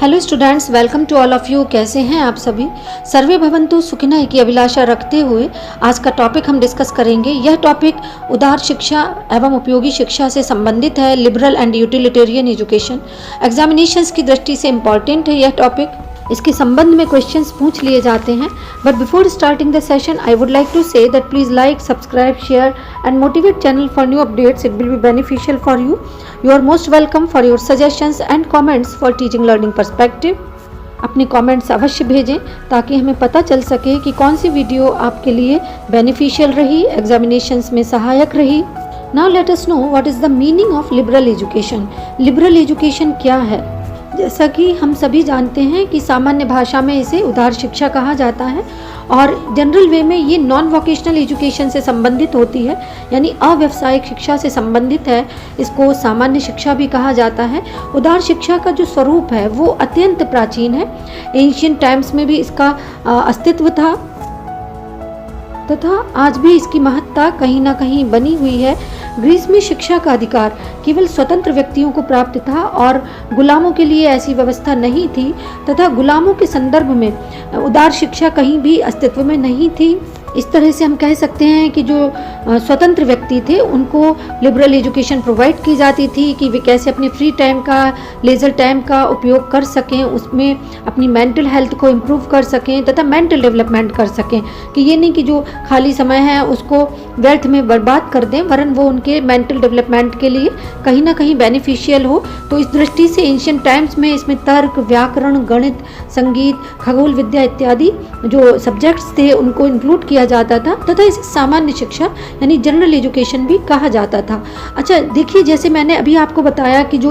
Hello students, welcome to all of you. कैसे हैं आप सभी? सर्वे भवन्तु सुखिनः की अभिलाषा रखते हुए आज का टॉपिक हम डिस्कस करेंगे। यह टॉपिक उदार शिक्षा एवं उपयोगी शिक्षा से संबंधित है, liberal and utilitarian education. Examinations की दृष्टि से इम्पॉर्टेंट है यह टॉपिक। इसके संबंध में क्वेश्चंस पूछ लिए जाते हैं। But before starting the session I would like to say that please like, subscribe, share and motivate channel for new updates. It will be beneficial for you. You are most welcome for your suggestions and comments for teaching learning perspective. अपने comments अवश्य भेजें ताकि हमें पता चल सके कि कौन सी वीडियो आपके लिए बेनिफिशियल रही, एग्जामिनेशंस में सहायक रही. Now let us know what is the meaning of liberal education. Liberal education क्या है? जैसा कि हम सभी जानते हैं कि सामान्य भाषा में इसे उदार शिक्षा कहा जाता है और जनरल वे में ये नॉन वोकेशनल एजुकेशन से संबंधित होती है, यानी अव्यावसायिक शिक्षा से संबंधित है. इसको सामान्य शिक्षा भी कहा जाता है. उदार शिक्षा का जो स्वरूप है वो अत्यंत प्राचीन है. एंशिएंट टाइम्स में भी इसका अस्तित्व था तथा आज भी इसकी महत्ता कहीं ना कहीं बनी हुई है. ग्रीस में शिक्षा का अधिकार केवल स्वतंत्र व्यक्तियों को प्राप्त था और गुलामों के लिए ऐसी व्यवस्था नहीं थी तथा गुलामों के संदर्भ में उदार शिक्षा कहीं भी अस्तित्व में नहीं थी. इस तरह से हम कह सकते हैं कि जो स्वतंत्र व्यक्ति थे उनको लिबरल एजुकेशन प्रोवाइड की जाती थी कि वे कैसे अपने फ्री टाइम का, लेजर टाइम का उपयोग कर सकें, उसमें अपनी मेंटल हेल्थ को इम्प्रूव कर सकें तथा मेंटल डेवलपमेंट कर सकें. कि ये नहीं कि जो खाली समय है उसको व्यर्थ में बर्बाद कर दें, वरन वो उनके मेंटल डेवलपमेंट के लिए कहीं ना कहीं बेनिफिशियल हो. तो इस दृष्टि से एंशिएंट टाइम्स में इसमें तर्क, व्याकरण, गणित, संगीत, खगोल विद्या इत्यादि जो सब्जेक्ट्स थे उनको इंक्लूड किया जाता था तथा इसे सामान्य शिक्षा यानी जनरल एजुकेशन भी कहा जाता था. अच्छा देखिए, जैसे मैंने अभी आपको बताया कि जो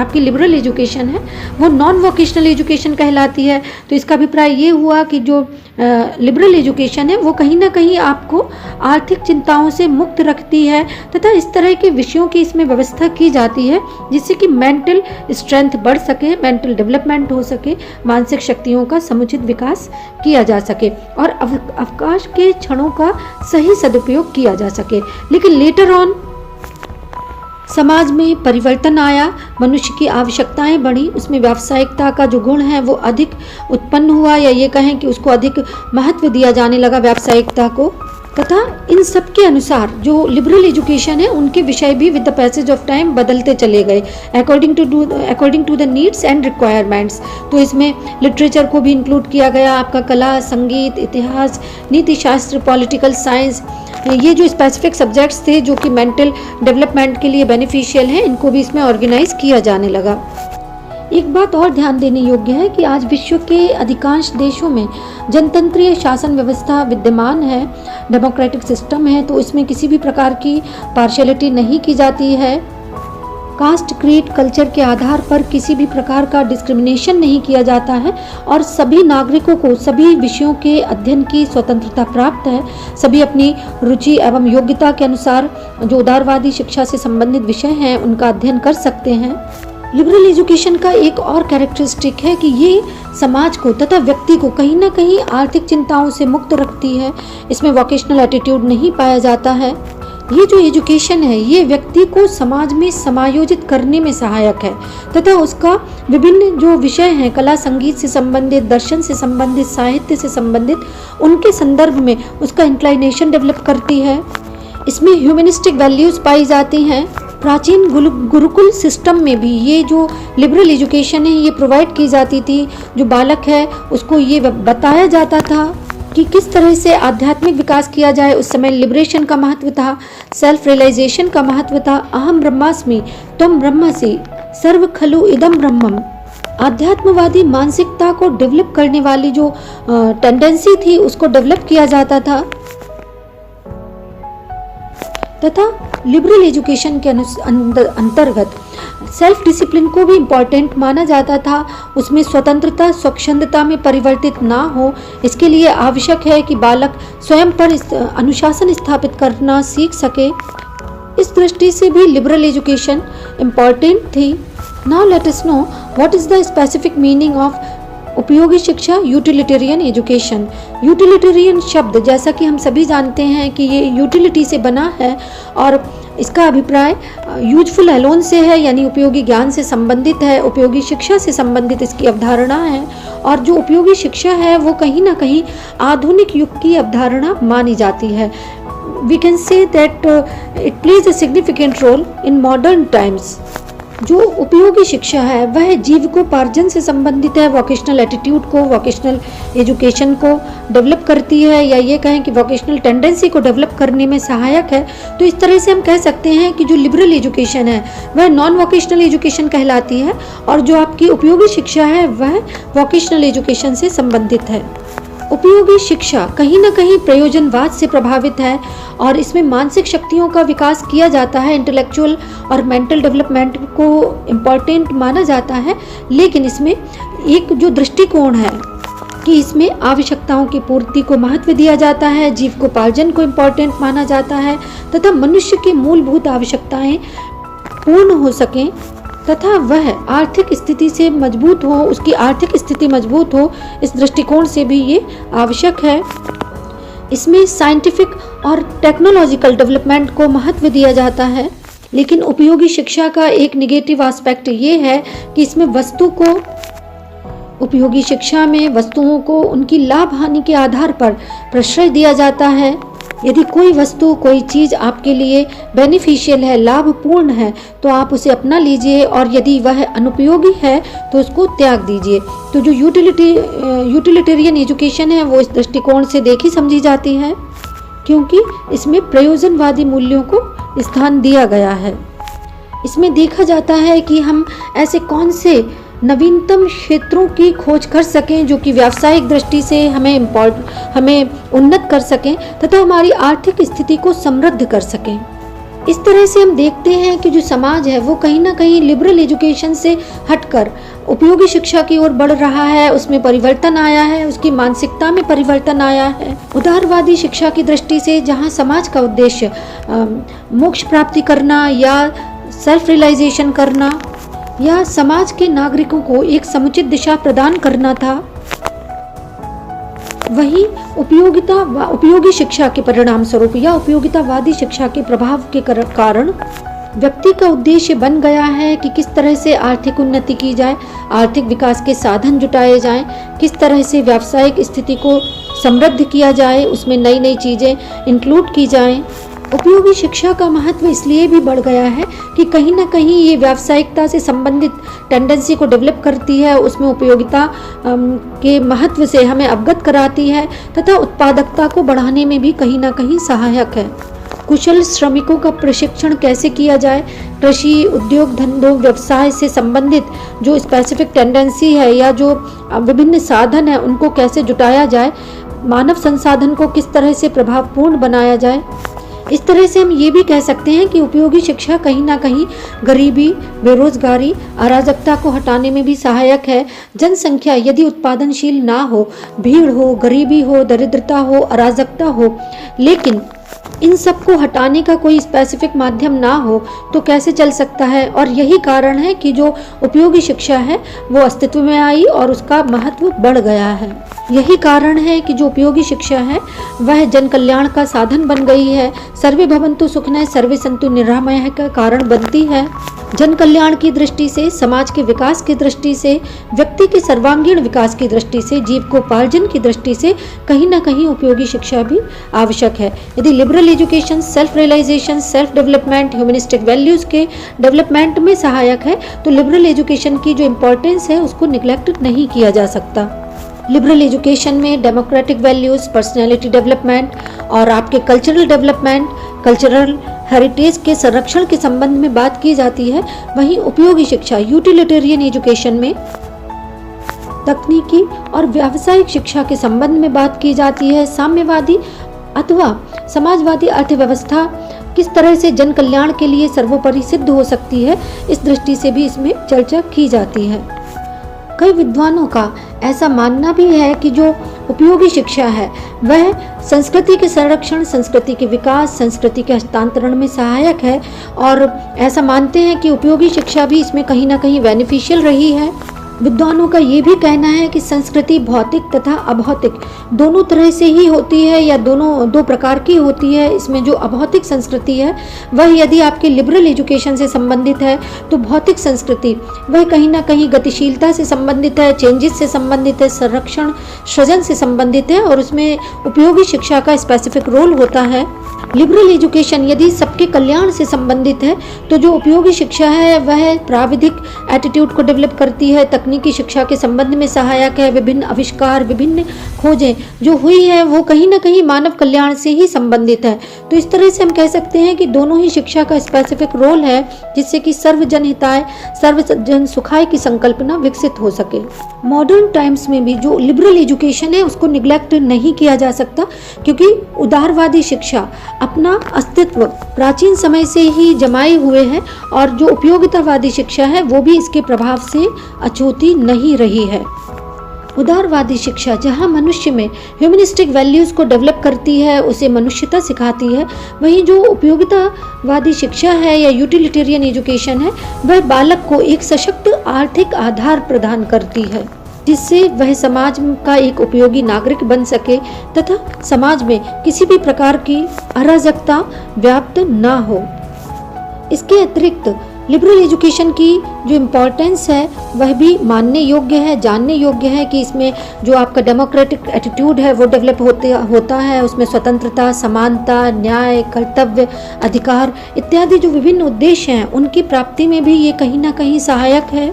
आपकी लिबरल एजुकेशन है वो नॉन वोकेशनल एजुकेशन कहलाती है. तो इसका अभिप्राय ये हुआ कि जो लिबरल एजुकेशन है वो कहीं ना कहीं आपको आर्थिक चिंताओं से मुक्त रखती है तथा इस तरह के विषयों की इसमें व्यवस्था की जाती है जिससे कि मेंटल स्ट्रेंथ बढ़ सके, मेंटल डेवलपमेंट हो सके, मानसिक शक्तियों का समुचित विकास किया जा सके और अवकाश के क्षणों का सही सदुपयोग किया जा सके. लेकिन लेटर ऑन समाज में परिवर्तन आया, मनुष्य की आवश्यकताएं बढ़ी, उसमें व्यावसायिकता का जो गुण है वो अधिक उत्पन्न हुआ, या ये कहें कि उसको अधिक महत्व दिया जाने लगा व्यावसायिकता को. तथा इन सब के अनुसार जो लिबरल एजुकेशन है उनके विषय भी with the passage of time बदलते चले गए according to the needs and requirements. तो इसमें लिटरेचर को भी इंक्लूड किया गया, आपका कला, संगीत, इतिहास, नीति शास्त्र, पॉलिटिकल साइंस, ये जो स्पेसिफिक सब्जेक्ट्स थे जो कि मेंटल डेवलपमेंट के लिए बेनिफिशियल हैं, इनको भी इसमें ऑर्गेनाइज किया जाने लगा. एक बात और ध्यान देने योग्य है कि आज विश्व के अधिकांश देशों में जनतंत्रीय शासन व्यवस्था विद्यमान है, डेमोक्रेटिक सिस्टम है. तो इसमें किसी भी प्रकार की पार्शियलिटी नहीं की जाती है. कास्ट, क्रीड, कल्चर के आधार पर किसी भी प्रकार का डिस्क्रिमिनेशन नहीं किया जाता है और सभी नागरिकों को सभी विषयों के अध्ययन की स्वतंत्रता प्राप्त है. सभी अपनी रुचि एवं योग्यता के अनुसार जो उदारवादी शिक्षा से संबंधित विषय हैं उनका अध्ययन कर सकते हैं. लिबरल एजुकेशन का एक और कैरेक्टरिस्टिक है कि ये समाज को तथा व्यक्ति को कहीं ना कहीं आर्थिक चिंताओं से मुक्त रखती है. इसमें वोकेशनल एटीट्यूड नहीं पाया जाता है. ये जो एजुकेशन है ये व्यक्ति को समाज में समायोजित करने में सहायक है तथा उसका विभिन्न जो विषय हैं, कला, संगीत से संबंधित, दर्शन से संबंधित, साहित्य से संबंधित, उनके संदर्भ में उसका इंक्लाइनेशन डेवलप करती है. इसमें ह्यूमनिस्टिक वैल्यूज पाई जाती हैं. प्राचीन गुरुकुल सिस्टम में भी ये जो लिबरल एजुकेशन है ये प्रोवाइड की जाती थी. जो बालक है उसको ये बताया जाता था कि किस तरह से आध्यात्मिक विकास किया जाए. उस समय लिबरेशन का महत्व था, सेल्फ रियलाइजेशन का महत्व था. अहम ब्रह्मास्मि त्वं ब्रह्मसि सर्व खलु इदं ब्रह्मम. आध्यात्मवादी मानसिकता को डेवलप करने वाली जो टेंडेंसी थी उसको डेवलप किया जाता था तथा लिबरल एजुकेशन के अंतर्गत सेल्फ डिसिप्लिन को भी इम्पॉर्टेंट माना जाता था. उसमें स्वतंत्रता स्वच्छंदता में परिवर्तित ना हो, इसके लिए आवश्यक है कि बालक स्वयं पर अनुशासन स्थापित करना सीख सके. इस दृष्टि से भी लिबरल एजुकेशन इम्पॉर्टेंट थी. Now let us know what is the specific meaning of उपयोगी शिक्षा, यूटिलिटेरियन एजुकेशन. यूटिलिटेरियन शब्द जैसा कि हम सभी जानते हैं कि ये यूटिलिटी से बना है और इसका अभिप्राय यूजफुल अलोन से है, यानी उपयोगी ज्ञान से संबंधित है, उपयोगी शिक्षा से संबंधित इसकी अवधारणा है। और जो उपयोगी शिक्षा है वो कहीं ना कहीं आधुनिक युग की अवधारणा मानी जाती है। We can say that it plays a significant role in modern times. जो उपयोगी शिक्षा है वह जीविकोपार्जन से संबंधित है, वोकेशनल एटीट्यूड को, वोकेशनल एजुकेशन को डेवलप करती है, या ये कहें कि वोकेशनल टेंडेंसी को डेवलप करने में सहायक है। तो इस तरह से हम कह सकते हैं कि जो लिबरल एजुकेशन है वह नॉन वोकेशनल एजुकेशन कहलाती है, और जो आपकी उपयोगी शिक्षा है वह वोकेशनल एजुकेशन से संबंधित है। उपयोगी शिक्षा कहीं ना कहीं प्रयोजनवाद से प्रभावित है, और इसमें मानसिक शक्तियों का विकास किया जाता है, इंटेलेक्चुअल और मेंटल डेवलपमेंट को इम्पॉर्टेंट माना जाता है। लेकिन इसमें एक जो दृष्टिकोण है कि इसमें आवश्यकताओं की पूर्ति को महत्व दिया जाता है, जीविकोपार्जन को इम्पॉर्टेंट माना जाता है, तथा मनुष्य की मूलभूत आवश्यकताएं पूर्ण हो सकें तथा वह आर्थिक स्थिति से मजबूत हो, उसकी आर्थिक स्थिति मजबूत हो, इस दृष्टिकोण से भी ये आवश्यक है। इसमें साइंटिफिक और टेक्नोलॉजिकल डेवलपमेंट को महत्व दिया जाता है। लेकिन उपयोगी शिक्षा का एक निगेटिव एस्पेक्ट ये है कि इसमें उपयोगी शिक्षा में वस्तुओं को उनकी लाभ हानि के आधार पर प्रश्रय दिया जाता है। यदि कोई वस्तु, कोई चीज़ आपके लिए बेनिफिशियल है, लाभपूर्ण है, तो आप उसे अपना लीजिए, और यदि वह अनुपयोगी है तो उसको त्याग दीजिए। तो जो यूटिलिटेरियन एजुकेशन है वो इस दृष्टिकोण से देखी समझी जाती है, क्योंकि इसमें प्रयोजनवादी मूल्यों को स्थान दिया गया है। इसमें देखा जाता है कि हम ऐसे कौन से नवीनतम क्षेत्रों की खोज कर सकें जो कि व्यावसायिक दृष्टि से हमें उन्नत कर सकें तथा हमारी आर्थिक स्थिति को समृद्ध कर सकें। इस तरह से हम देखते हैं कि जो समाज है वो कहीं ना कहीं लिबरल एजुकेशन से हटकर उपयोगी शिक्षा की ओर बढ़ रहा है, उसमें परिवर्तन आया है, उसकी मानसिकता में परिवर्तन आया है। उदारवादी शिक्षा की दृष्टि से जहाँ समाज का उद्देश्य मोक्ष प्राप्ति करना या सेल्फ रियलाइजेशन करना या समाज के नागरिकों को एक समुचित दिशा प्रदान करना था, वही उपयोगी शिक्षा के परिणाम स्वरूप या उपयोगितावादी शिक्षा के प्रभाव के कारण व्यक्ति का उद्देश्य बन गया है कि किस तरह से आर्थिक उन्नति की जाए, आर्थिक विकास के साधन जुटाए जाएं, किस तरह से व्यावसायिक स्थिति को समृद्ध किया जाए, उसमें नई नई चीज़ें इंक्लूड की जाएं। उपयोगी शिक्षा का महत्व इसलिए भी बढ़ गया है कि कहीं ना कहीं ये व्यावसायिकता से संबंधित टेंडेंसी को डेवलप करती है, उसमें उपयोगिता के महत्व से हमें अवगत कराती है तथा उत्पादकता को बढ़ाने में भी कहीं ना कहीं सहायक है। कुशल श्रमिकों का प्रशिक्षण कैसे किया जाए, कृषि, उद्योग धंधों, व्यवसाय से संबंधित जो स्पेसिफिक टेंडेंसी है या जो विभिन्न साधन है उनको कैसे जुटाया जाए, मानव संसाधन को किस तरह से प्रभावपूर्ण बनाया जाए। इस तरह से हम ये भी कह सकते हैं कि उपयोगी शिक्षा कहीं ना कहीं गरीबी, बेरोजगारी, अराजकता को हटाने में भी सहायक है। जनसंख्या यदि उत्पादनशील ना हो, भीड़ हो, गरीबी हो, दरिद्रता हो, अराजकता हो, लेकिन इन सब को हटाने का कोई स्पेसिफिक माध्यम ना हो तो कैसे चल सकता है। और यही कारण है कि जो उपयोगी शिक्षा है वो अस्तित्व में आई और उसका महत्व बढ़ गया है। यही कारण है कि जो उपयोगी शिक्षा है वह जन कल्याण का साधन बन गई है। सर्वे भवन्तु सुखिनः सर्वे सन्तु निरामयः का कारण बनती है। जन कल्याण की दृष्टि से, समाज के विकास की दृष्टि से, व्यक्ति के सर्वांगीण विकास की दृष्टि से, जीविकोपार्जन की दृष्टि से कहीं ना कहीं उपयोगी शिक्षा भी आवश्यक है। यदि liberal education self realisation, self development, humanistic values के डेवलपमेंट में सहायक है तो लिबरल एजुकेशन की जो इम्पोर्टेंस है उसको निगलेक्ट नहीं किया जा सकता। लिबरल एजुकेशन में डेमोक्रेटिक वैल्यूज़, पर्सनैलिटी डेवलपमेंट और आपके कल्चरल डेवलपमेंट, कल्चरल हेरिटेज के संरक्षण के संबंध में बात की जाती है। वहीं उपयोगी शिक्षा यूटिलिटेरियन एजुकेशन में तकनीकी और व्यावसायिक शिक्षा के संबंध में बात की जाती है। साम्यवादी अथवा समाजवादी अर्थव्यवस्था किस तरह से जन कल्याण के लिए सर्वोपरि सिद्ध हो सकती है, इस दृष्टि से भी इसमें चर्चा की जाती है। कई विद्वानों का ऐसा मानना भी है कि जो उपयोगी शिक्षा है वह संस्कृति के संरक्षण, संस्कृति के विकास, संस्कृति के हस्तांतरण में सहायक है और ऐसा मानते हैं कि उपयोगी शिक्षा भी इसमें कहीं ना कहीं बेनिफिशियल रही है। विद्वानों का ये भी कहना है कि संस्कृति भौतिक तथा अभौतिक दोनों तरह से ही होती है, या दो प्रकार की होती है। इसमें जो अभौतिक संस्कृति है वह यदि आपके लिबरल एजुकेशन से संबंधित है, तो भौतिक संस्कृति वह कहीं ना कहीं गतिशीलता से संबंधित है, चेंजेस से संबंधित है, संरक्षण सृजन से संबंधित है, और उसमें उपयोगी शिक्षा का स्पेसिफिक रोल होता है। लिबरल एजुकेशन यदि सबके कल्याण से संबंधित है, तो जो उपयोगी शिक्षा है वह प्राविधिक एटीट्यूड को डेवलप करती है, तकनीकी शिक्षा के संबंध में सहायक है, विभिन्न आविष्कार, विभिन्न खोजें जो हुई है वो कहीं ना कहीं मानव कल्याण से ही संबंधित है। तो इस तरह से हम कह सकते हैं कि दोनों ही शिक्षा का स्पेसिफिक रोल है, जिससे कि सर्वजन हिताय सर्वजन सुखाय की संकल्पना विकसित हो सके। मॉडर्न टाइम्स में भी जो लिबरल एजुकेशन है उसको निग्लेक्ट नहीं किया जा सकता, क्योंकि उदारवादी शिक्षा अपना अस्तित्व प्राचीन समय से ही जमाए हुए है, और जो उपयोगितावादी शिक्षा है वो भी इसके प्रभाव से अछूती नहीं रही है। उदारवादी शिक्षा जहाँ मनुष्य में ह्यूमनिस्टिक वैल्यूज़ को डेवलप करती है, उसे मनुष्यता सिखाती है, वहीं जो उपयोगितावादी शिक्षा है या यूटिलिटेरियन एजुकेशन है वह बालक को एक सशक्त आर्थिक आधार प्रदान करती है, जिससे वह समाज का एक उपयोगी नागरिक बन सके तथा समाज में किसी भी प्रकार की अराजकता व्याप्त ना हो। इसके अतिरिक्त लिबरल एजुकेशन की जो इम्पोर्टेंस है वह भी मानने योग्य है, जानने योग्य है कि इसमें जो आपका डेमोक्रेटिक एटीट्यूड है वो डेवलप होता है, उसमें स्वतंत्रता, समानता, न्याय, कर्तव्य, अधिकार इत्यादि जो विभिन्न उद्देश्य हैं उनकी प्राप्ति में भी ये कहीं ना कहीं सहायक है।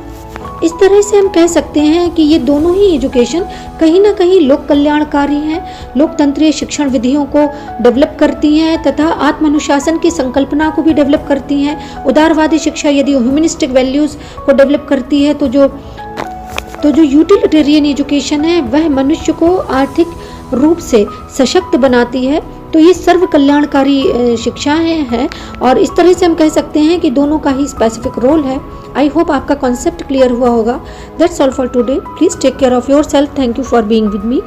इस तरह से हम कह सकते हैं कि ये दोनों ही एजुकेशन कहीं ना कहीं लोक कल्याणकारी हैं, लोकतंत्रीय शिक्षण विधियों को डेवलप करती हैं तथा आत्मानुशासन की संकल्पना को भी डेवलप करती हैं। उदारवादी शिक्षा यदि ह्यूमनिस्टिक वैल्यूज़ को डेवलप करती है, तो जो यूटिलिटेरियन एजुकेशन है वह मनुष्य को आर्थिक रूप से सशक्त बनाती है। तो ये सर्व कल्याणकारी शिक्षाएं हैं, और इस तरह से हम कह सकते हैं कि दोनों का ही स्पेसिफिक रोल है। आई होप आपका कॉन्सेप्ट क्लियर हुआ होगा। That's all for today. Please take care of yourself. Thank you for being with me.